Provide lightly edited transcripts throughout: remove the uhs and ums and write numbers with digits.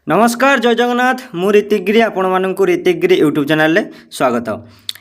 नमस्कार जय जगन्नाथ मु ऋतिगिरी आपण मानक ऋतिगिरी यूट्यूब चैनल स्वागत।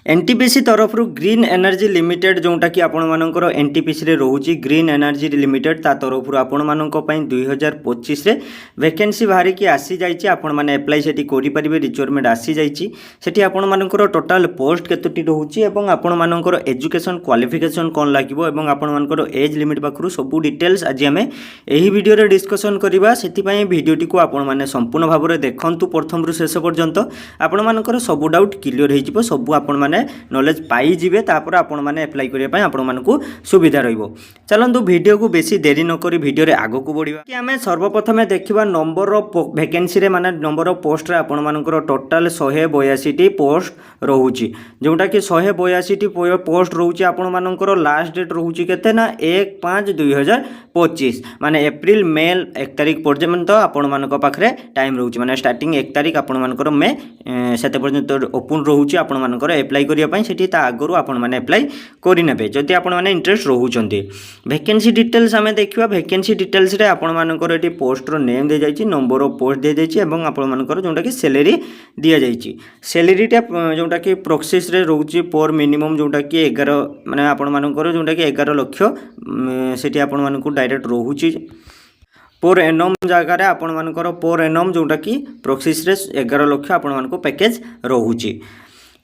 एनटीपीसी तरफ ग्रीन एनर्जी लिमिटेड जोटा कि आपण मानकर एनटीपीसी रे रोची ग्रीन एनर्जी लिमिटेड ता तरफ आपण मानक पई 2025 रे वैकेंसी बाहरी की आसी जाइछि। आपण माने अप्लाई सेठी करि परिबे, रिक्वायरमेंट आसी जाइछि। सेठी आपण मानकर टोटल पोस्ट केतोटी रहउछि एवं आपण मानकर एजुकेशन क्वालिफिकेशन कोन लागिबो एवं आपण मानकर एज लिमिट पाखरु सब डिटेल्स आज आमे एही वीडियो रे डिस्कशन करिबा। सेठी पई वीडियोटी को आपण माने संपूर्ण भाव रे देखंतु प्रथम रु शेष पर्यंत आपण मानकर सब डाउट क्लियर हे जिवो, सब आपण माने नॉलेज पाई जिवे, तापर आपण माने अप्लाई करिया पई आपण मानकु सुविधा रहिबो। चलंतु वीडियो को बेसी देरी न करी वीडियो रे आगो को बढ़िबा कि हमें सर्वप्रथम देखिबा नंबर ऑफ वैकेंसी रे माने नंबर ऑफ पोस्ट रे आपण मानकर टोटल 182 टी पोस्ट रहउची, जोटा कि 182 टी पोस्ट रहउची। आपण मानकर लास्ट डेट रहउची केते ना 1/5/2025 माने अप्रैल मे 1 तारिख पर्यंत आपण मानक पाखरे टाइम रहउची। माने स्टार्टिंग 1 तारिख आपण मानकर मे सेते पर्यंत ओपन रहउची। आपण मानकर अप्लाई करिया पई सेठी ता आगरु आपण माने अप्लाई करि नेबे जदि आपण माने इंटरेस्ट रहउचंती। वैकेंसी डिटेल्स हमें देखिबा। वैकेंसी डिटेल्स रे आपण मानकर एटी पोस्ट रो नेम दे जाइछि, नंबर ऑफ पोस्ट दे जाइछि एवं आपण मानकर जोटा कि सैलरी दिया जाइछि। सैलरी टा जोटा कि प्रोसेस रे रहउछि पर मिनिमम जोटा कि 11 माने आपण मानकर जोटा कि 11 लाख सेठी आपण मानकु डायरेक्ट रहउछि। पर एनम जगह आपण मानकर पर एनम जोटा कि प्रोसेस रे 11 लाख आपण मानकु पैकेज रहउछि।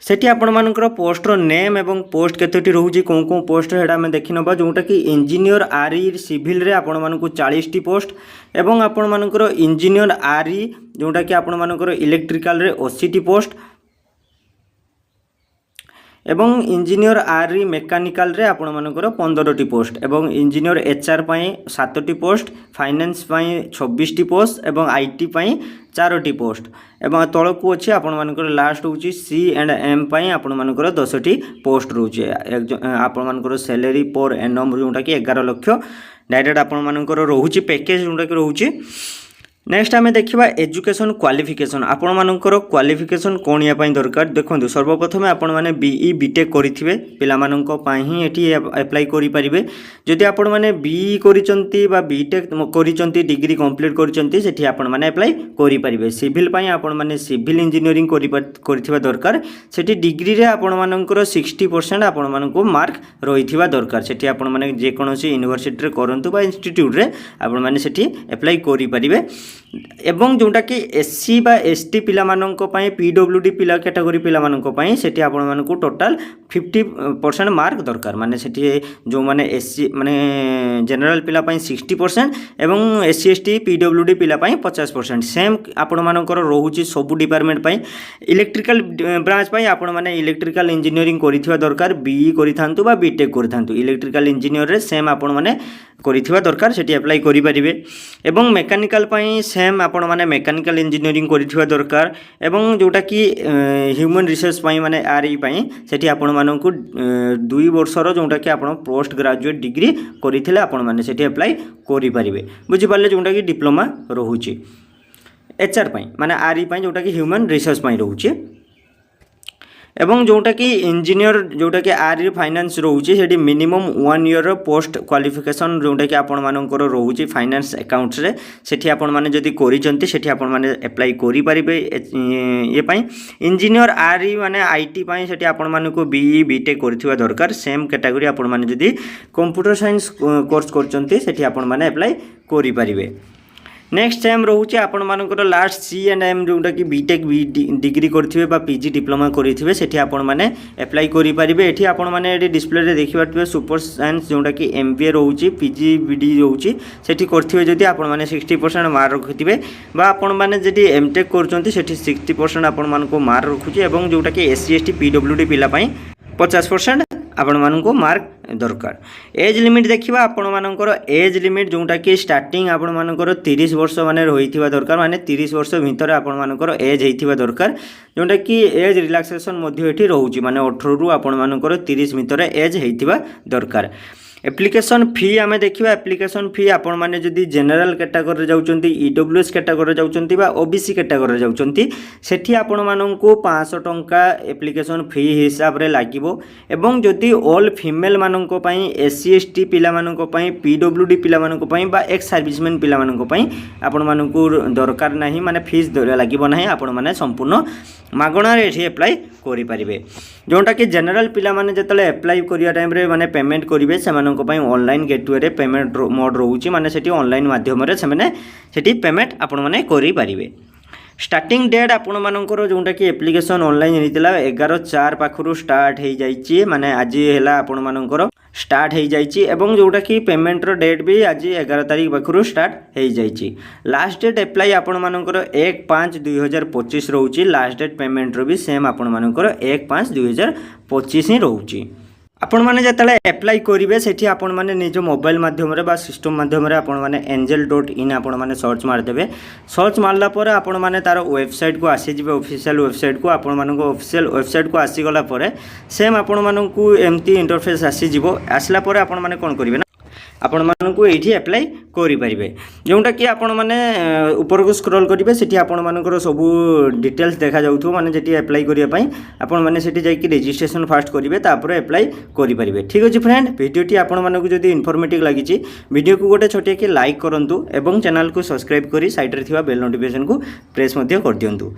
सेठी आपण मानकर पोस्ट रो नेम एवं पोस्ट केतोटी रहउछि, को पोस्ट हेडा हमें देखि नबा। जोटा कि इंजीनियर आरई सिविल रे आपण मानकु 40 टी पोस्ट एवं आपण मानकर इंजीनियर आरई जोटा कि आपण मानकर इलेक्ट्रिकल रे 80 टी पोस्ट एवं इंजीनियर आरई मेकानिकल रे आपण मानकर 15 टी पोस्ट एवं इंजीनियर एचआर पई 7 टी पोस्ट, फाइनेंस पई 26 टी पोस्ट एवं आईटी पई 4 टी पोस्ट एवं तळकु अछि आपण मानकर लास्ट होछि सी एंड एम पई आपण मानकर 10 टी पोस्ट रहउछि। आपण मानकर सैलरी पर एनम जोटा कि 11 लाख डायरेक्ट आपण मानकर रहउछि पैकेज जोटा कि रहउछि। नेक्स्ट आम देखा एजुकेशन क्वालिफिकेशन। आपण मानकर क्वालिफिकेशन कौन या दरकार देखो। सर्वप्रथम आपण मैंने बीई बीटेक करेंगे पाई ही ये अप्लाई करेंगे। जदि आपण मैंने बीई कर बीटेक कर डिग्री कंप्लीट कर आपण मैंने अप्लाई करेंगे। सिविल आपण मैंने सिविल इंजीनियरिंग कर दरकार। से डिग्री रे आपण मानकर 60% आपण मानक मार्क रही दरकार। से आपण मैंने जेकोसी यूनिवर्सिटी करूँ बा इंस्टीट्यूट रे आपण मैंने से अप्लाई करेंगे। एवं जोटा कि एससी बा एसटी पिला मानक पई पीडब्ल्यूडी पिला कैटेगरी पिला मानक पई सेठी आपण मानक टोटल 50% मार्क दरकार। माने सेठी जो माने एससी माने जनरल पिला पई 60% एवं एससी एसटी पीडब्ल्यूडी पिला पई 50%। सेम आपण मानकर रहउची सब डिपार्टमेंट पई। इलेक्ट्रिकल ब्रांच पई आपण माने इलेक्ट्रिकल इंजीनियरिंग करिथिबा दरकार, बीई करिथांतु बा बीटेक करिथांतु। इलेक्ट्रिकल इंजीनियर रे सेम आपण माने करिथिबा दरकार, सेठी अप्लाई करि परिबे। एवं मेकानिकल पई सेम आपण माने मेकानिकल इंजीनियरिंग करिथिबा दरकार। एवं जोटा कि ह्यूमन रिसोर्स पई माने आरई पई सेठी आपण मानकु 2 वर्षर जोटा कि आपण पोस्ट ग्रेजुएट डिग्री करिथिले आपण माने सेठी अप्लाई करि परिबे। बुझि पाले जोटा कि डिप्लोमा रहउची। एचआर पई माने आरई पई जोटा कि ह्यूमन रिसोर्स पई रहउची। एवं जोटा कि इंजीनियर जोटा कि आरई फाइनेंस रहउची सेठी मिनिमम 1 ईयर पोस्ट क्वालिफिकेशन जोटा कि आपण मानकर रहउची फाइनेंस अकाउंट्स रे। सेठी आपण माने जदी करिसंती सेठी आपण माने अप्लाई करि परिबे। ये पई इंजीनियर आरई माने आईटी पई सेठी आपण मानकु बीई बीटेक करथिबा दरकार। सेम कैटेगरी आपण माने जदी कंप्यूटर साइंस कोर्स करचंती सेठी आपण माने अप्लाई करि परिबे। नेक्स्ट टाइम रोचे आपण मानकर लास्ट सी एंड एम जोटा कि बीटेक डिग्री करेंगे बा पीजी डिप्लोमा करेंगे सेठी आपण माने अप्लाई करि परिबे। एठी आपण माने एठी डिस्प्ले रे देखिबारथिबे सुपर साइंस जोटा कि एमबीए रहउची, पीजी बीडी रहउची सेठी करथिबे। जदि आपण माने 60% मार्क रखिथिबे बा आपण माने जदि एमटेक करचंती सेठी 60% आपण मानको मार्क रखुची। एवं जोटा कि एससी एसटी पीडब्ल्यूडी पिला पई 50% आपण मानको मार्क दरकार। एज लिमिट देखिबा आपण मानकर एज लिमिट जोटा कि स्टार्टिंग आपण मानकर 30 वर्ष माने रहिथिबा दरकार। माने 30 वर्ष भितर आपण मानकर एज हेथिबा दरकार। जोटा कि एज रिलैक्सेशन मध्ये एठी रहउची माने 18 रु आपण मानकर 30 भितर एज हेथिबा दरकार। एप्लिकेशन फी आम देखा एप्लिकेशन फी आपण मैंने जदि जनरल कैटेगरी जाऊँच ईडब्ल्यूएस कैटेगरी जाऊँच ओबीसी कैटेगरी जाऊँच सेठी आपण मानू 500 टंका एप्लिकेशन फी हिसाब रे लागिवो एवं जदि ऑल फीमेल मानक एससी एसटी पिला मानक पीडब्ल्यूडी पिला मानक बा एक्स सर्विसमैन पिला मानक आपण मानकू दरकार नहीं माने फीस लागिवो नहीं आपण माने संपूर्ण मागणार एठी एप्लाई करि परिबे जोटा कि जनरल पिला माने जतले एप्लाई करिया टाइम रे माने पेमेंट करिवे सेमानक पई ऑनलाइन गेटवे रे पेमेंट मोड रहउची माने सेठी ऑनलाइन माध्यम रे सेमाने सेठी पेमेंट आपण माने करि परिबे। स्टार्टिंग डेट आपण मानकर जोटा कि एप्लिकेशन ऑनलाइन होता 11/4 पाखु स्टार्ट हो जाइए माने आज है आपण मानकर स्टार्ट हो जाइए एवं जोटा कि पेमेंट डेट भी आज 11 तारीख पाखु स्टार्ट हो जाइए। लास्ट डेट एप्लाई आपण मानकर 1/5/2025 रोचे लास्ट डेट पेमेंट भी सेम आपण मानकर 1/5/2025 ही रोचे। आपण माने जतले एप्लाई करिवे सेठी आपण माने निज मोबाइल माध्यम रे बा सिस्टम माध्यम रे आपण माने angel.in आपण माने सर्च मार देबे। सर्च मारला पर आपण माने तार वेबसाइट को आसी जिवे ऑफिशियल वेबसाइट को आपण मानको ऑफिशियल वेबसाइट को आसी गला पर सेम आपण मानकू एमती इंटरफेस आसी जिवो। आसला पर आपण माने कोन करिवे आपण मानकू एठी अप्लाई करि परिबे जोंटा कि आपण माने ऊपर को स्क्रॉल करिवे सेठी आपण मानकर सब डिटेल्स देखा जाउथो माने जेठी अप्लाई करिया पई आपण माने सेठी जाई कि रजिस्ट्रेशन फास्ट करिवे तापर अप्लाई करि परिबे। ठीक अछि फ्रेंड वीडियोटी आपण मानकू जदी इन्फॉर्मेटिव लागिछि वीडियो को गोटे छोटे कि लाइक करंतु एवं चैनल को सब्सक्राइब करी साइड रे थिबा बेल नोटिफिकेशन को प्रेस मध्ये कर दियंतु।